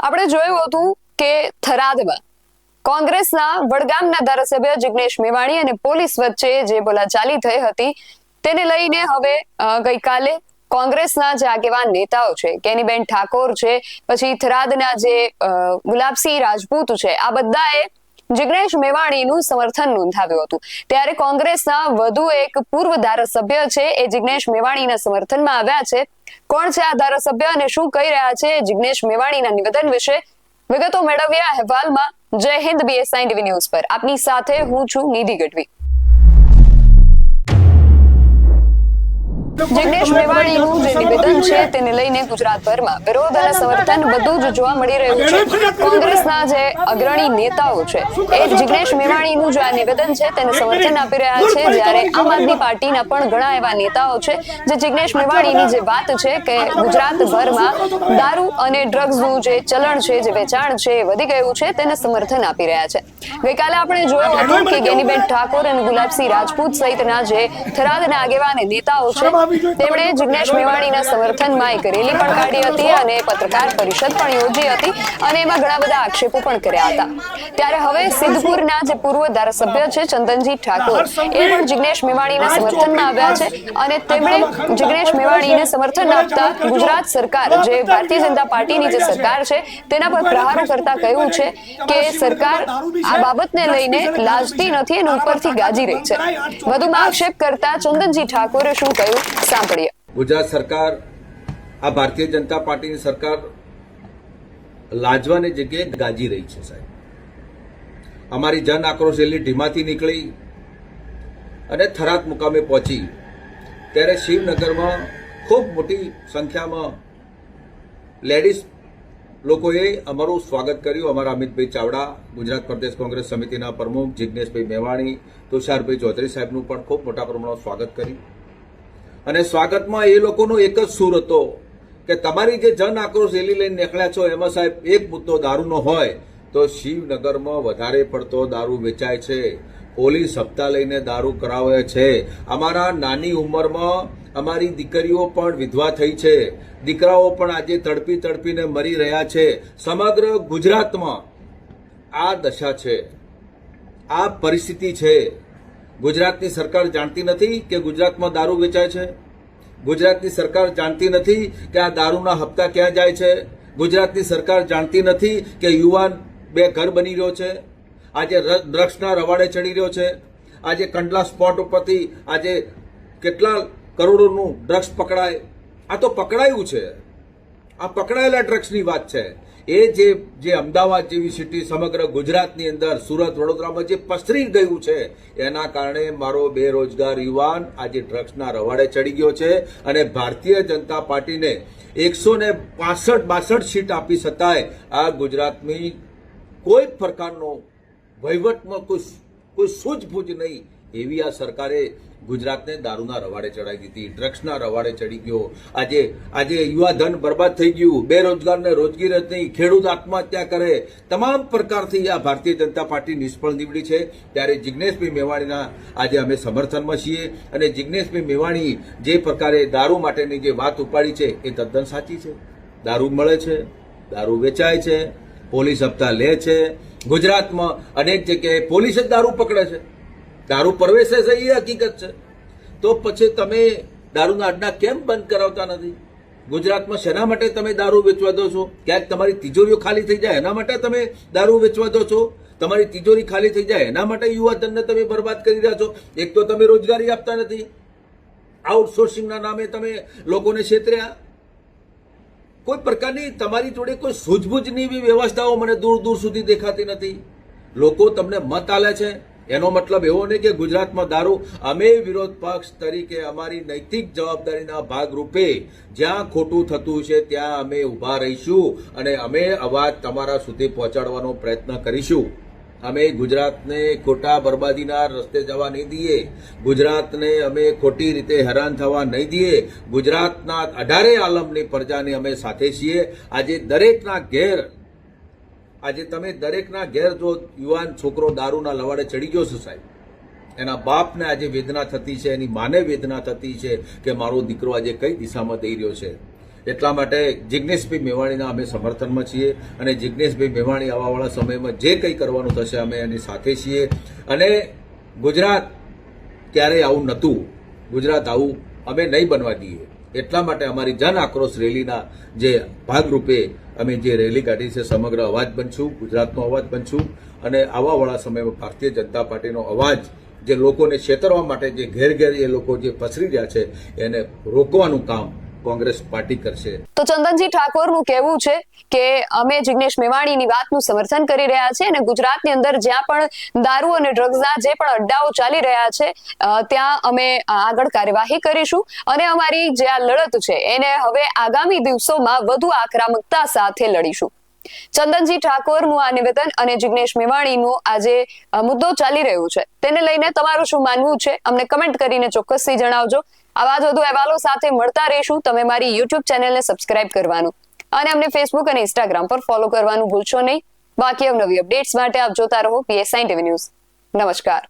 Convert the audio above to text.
આપણે જોયું હતું કે થરાદમાં કોંગ્રેસના વડગામના ધારાસભ્ય જિગ્નેશ મેવાણી અને પોલીસ વચ્ચે જે બોલાચાલી થઈ હતી તેને લઈને હવે ગઈકાલે કોંગ્રેસના જે આગેવાન નેતાઓ છે, કેનીબેન ઠાકોર છે, પછી થરાદના જે ગુલાબસિંહ રાજપૂત છે, આ બધાએ જિગ્નેશ મેવાણીનું સમર્થન નોંધાવ્યું હતું। ત્યારે કોંગ્રેસના વધુ એક પૂર્વ ધારાસભ્ય છે એ જિગ્નેશ મેવાણીના સમર્થનમાં આવ્યા છે। કોણ છે આ ધારાસભ્ય અને શું કહી રહ્યા છે જિગ્નેશ મેવાણીના નિવેદન વિશે વિગતો મેળવ્યા અહેવાલમાં। જય હિન્દ BSI TV ન્યૂઝ પર આપની સાથે હું છું નિધિ ગઢવી। જિગ્નેશ મેવાણીનું જે નિવેદન છે તેને લઈને ગુજરાતભરમાં વિરોધ અને સમર્થન બધું જ જોવા મળી રહ્યું છે। કોંગ્રેસના જે અગ્રણી નેતાઓ છે એ જિગ્નેશ મેવાણીનું જે આ નિવેદન છે તેને સમર્થન આપી રહ્યા છે, જ્યારે આમ આદમી પાર્ટીના પણ ઘણા એવા નેતાઓ છે જે જિગ્નેશ મેવાણીની જે વાત છે કે ગુજરાતભરમાં દારૂ અને ડ્રગ્સનું જે ચલણ છે, જે વેચાણ છે એ વધી ગયું છે તેને સમર્થન આપી રહ્યા છે। ગઈકાલે આપણે જોયું હતું કે કેનીબેન ઠાકોર અને ગુલાબસિંહ રાજપૂત સહિતના જે થરાદના આગેવાન નેતાઓ છે તેમણે જિગ્નેશ મેવાણીના સમર્થનમાં એક રેલી પણ કાઢી હતી અને પત્રકાર પરિષદ પણ યોજી હતી અને એમાં ઘણા બધા આક્ષેપો પણ કર્યા હતા। ત્યારે હવે સિદ્ધપુરના જે પૂર્વ ધારાસભ્ય છે ચંદનજી ઠાકોર એ પણ જિગ્નેશ મેવાણીના સમર્થનમાં આવ્યા છે અને તેમણે જિગ્નેશ મેવાણીને સમર્થન આપતા ગુજરાત સરકાર, જે ભારતીય જનતા પાર્ટીની જે સરકાર છે તેના પર પ્રહારો કરતા કહ્યું છે કે સરકાર આ બાબતને લઈને લાજતી નથી અને ઉપરથી ગાજી રહી છે। વધુમાં આક્ષેપ કરતા ચંદનજી ઠાકોરે શું કહ્યું સાંભળીએ। ગુજરાત સરકાર, આ ભારતીય જનતા પાર્ટીની સરકાર લાજવાની જગ્યાએ ગાજી રહી છે સાહેબ। અમારી જન આક્રોશ રેલી ઢીમાથી નીકળી અને થરાદ મુકામે પહોંચી ત્યારે શિવનગરમાં ખૂબ મોટી સંખ્યામાં લેડીઝ લોકોએ અમારું સ્વાગત કર્યું। અમારા અમિતભાઈ ચાવડા, ગુજરાત પ્રદેશ કોંગ્રેસ સમિતિના પ્રમુખ જિગ્નેશભાઈ મેવાણી, તુષારભાઈ ચૌધરી સાહેબનું પણ ખૂબ મોટા પ્રમાણમાં સ્વાગત કર્યું અને સ્વાગતમાં એ લોકોનો એક જ સૂર હતો કે તમારી જે જન આક્રોશ રેલી લઈને નીકળ્યા છો એમાં સાહેબ એક મુદ્દો દારૂનો હોય તો શિવનગરમાં વધારે પડતો દારૂ વેચાય છે, પોલીસ હપ્તા લઈને દારૂ કરાવે છે। અમારા નાની ઉંમરમાં અમારી દીકરીઓ પણ વિધવા થઈ છે, દીકરાઓ પણ આજે તડપી તડપીને મરી રહ્યા છે। સમગ્ર ગુજરાતમાં આ દશા છે, આ પરિસ્થિતિ છે। ગુજરાતની સરકાર જાણતી નથી કે ગુજરાતમાં દારૂ વેચાય છે, ગુજરાતની સરકાર જાણતી નથી કે આ દારૂના હપ્તા ક્યાં જાય છે, ગુજરાતની સરકાર જાણતી નથી કે યુવાન બેઘર બની રહ્યો છે, આજે ડ્રગ્સના રવાડે ચડી રહ્યો છે। આજે કંડલા સ્પોટ ઉપરથી આજે કેટલા કરોડોનું ડ્રગ્સ પકડાય, આ તો પકડાયું છે, આ પકડાયેલા ડ્રગ્સની વાત છે। એ જે અમદાવાદ જેવી સિટી સમગ્ર ગુજરાતની અંદર, સુરત, વડોદરામાં જે પસરી ગયું છે એના કારણે મારો બેરોજગાર યુવાન આજે ડ્રગ્સના રવાડે ચડી ગયો છે અને ભારતીય જનતા પાર્ટીને 162 સીટ આપી છતાંય આ ગુજરાતની કોઈ પ્રકારનો વહીવટમાં કોઈ સૂઝબૂઝ નહીં એવી આ સરકારે ગુજરાતને દારૂના રવાડે ચડાવી દીધી, ડ્રગ્સના રવાડે ચડી ગયો। આજે યુવાધન બરબાદ થઈ ગયું, બેરોજગારને રોજગારી નહીં, ખેડૂત આત્મહત્યા કરે, તમામ પ્રકારથી આ ભારતીય જનતા પાર્ટી નિષ્ફળ નીવડી છે। ત્યારે જિગ્નેશભાઈ મેવાણીના આજે અમે સમર્થનમાં છીએ અને જિગ્નેશભાઈ મેવાણી જે પ્રકારે દારૂ માટેની જે વાત ઉપાડી છે એ તદ્દન સાચી છે। દારૂ મળે છે, દારૂ વેચાય છે, પોલીસ હપ્તા લે છે, ગુજરાતમાં અનેક જગ્યાએ પોલીસ જ દારૂ પકડે છે, દારૂ પરવેશે છે એ હકીકત છે। તો પછી તમે દારૂના અડ્ડા કેમ બંધ કરાવતા નથી? ગુજરાતમાં શેના માટે તમે દારૂ વેચવા દો છો? ક્યાંક તમારી તિજોરીઓ ખાલી થઈ જાય એના માટે તમે દારૂ વેચવા દો છો? તમારી તિજોરી ખાલી થઈ જાય એના માટે યુવાધનને તમે બરબાદ કરી રહ્યા છો। એક તો તમે રોજગારી આપતા નથી, આઉટસોર્સિંગના નામે તમે લોકોને છેતર્યા, કોઈ પ્રકારની તમારી જોડે કોઈ સૂઝબૂઝની એવી વ્યવસ્થાઓ મને દૂર દૂર સુધી દેખાતી નથી। લોકો તમને મત આલે છે એનો મતલબ એવો નહીં કે ગુજરાતમાં દારૂ, અમે વિરોધ પક્ષ તરીકે અમારી નૈતિક જવાબદારીના ભાગરૂપે જ્યાં ખોટું થતું છે ત્યાં અમે ઊભા રહીશું અને અમે અવાજ તમારા સુધી પહોંચાડવાનો પ્રયત્ન કરીશું। અમે ગુજરાતને ખોટા બરબાદીના રસ્તે જવા નહીં દઈએ, ગુજરાતને અમે ખોટી રીતે હેરાન થવા નહીં દઈએ। ગુજરાતના 18 આલમની પ્રજાને અમે સાથે છીએ। આજે તમે દરેકના ઘેર જો યુવાન છોકરો દારૂના લવાડે ચડી ગયો છે સાહેબ, એના બાપને આજે વેદના થતી છે, એની માને વેદના થતી છે કે મારો દીકરો આજે કઈ દિશામાં જઈ રહ્યો છે। એટલા માટે જિજ્ઞેશભાઈ મેવાણીના અમે સમર્થનમાં છીએ અને જિજ્ઞેશભાઈ મેવાણી આવવાવાળા સમયમાં જે કંઈ કરવાનું થશે અમે એની સાથે છીએ. અને ગુજરાત ક્યારેય આવું નહોતું, ગુજરાત આવું અમે નહીં બનવા દઈએ. એટલા માટે અમારી જન આક્રોશ રેલીના જે ભાગરૂપે અમે જે રેલી કાઢી છે, સમગ્ર અવાજ બનશું, ગુજરાતનો અવાજ બનશું અને આવવાવાળા સમયમાં ભારતીય જનતા પાર્ટીનો અવાજ જે લોકોને છેતરવા માટે જે ઘેર ઘેર એ લોકો જે પસરી રહ્યા છે એને રોકવાનું કામ કોંગ્રેસ પાર્ટી કરશે. તો ચંદનજી ઠાકોરનું કહેવું છે કે અમે જિગ્નેશ મેવાણીની વાતનું સમર્થન કરી રહ્યા છીએ અને ગુજરાતની અંદર જ્યાં પણ દારૂ અને ડ્રગ્સના જે પણ અડ્ડાઓ ચાલી રહ્યા છે ત્યાં અમે આગળ કાર્યવાહી કરીશું અને અમારી જે આ લડત છે એને હવે આગામી દિવસોમાં વધુ આક્રમકતા સાથે લડીશું. ચંદનજી ઠાકોરનું આ નિવેદન અને જિગ્નેશ મેવાણીનો આજે મુદ્દો ચાલી રહ્યો છે તેને લઈને તમારું શું માનવું છે અમને કમેન્ટ કરીને ચોક્કસથી જણાવજો. આવા જ વધુ અહેવાલો સાથે મળતા રહીશું. તમે મારી YouTube ચેનલને સબસ્ક્રાઇબ કરવાનું અને અમને Facebook અને Instagram પર ફોલો કરવાનું ભૂલશો નહીં. બાકી અવનવી અપડેટ્સ માટે આપ જોતા રહો PSI TV ન્યૂઝ. નમસ્કાર.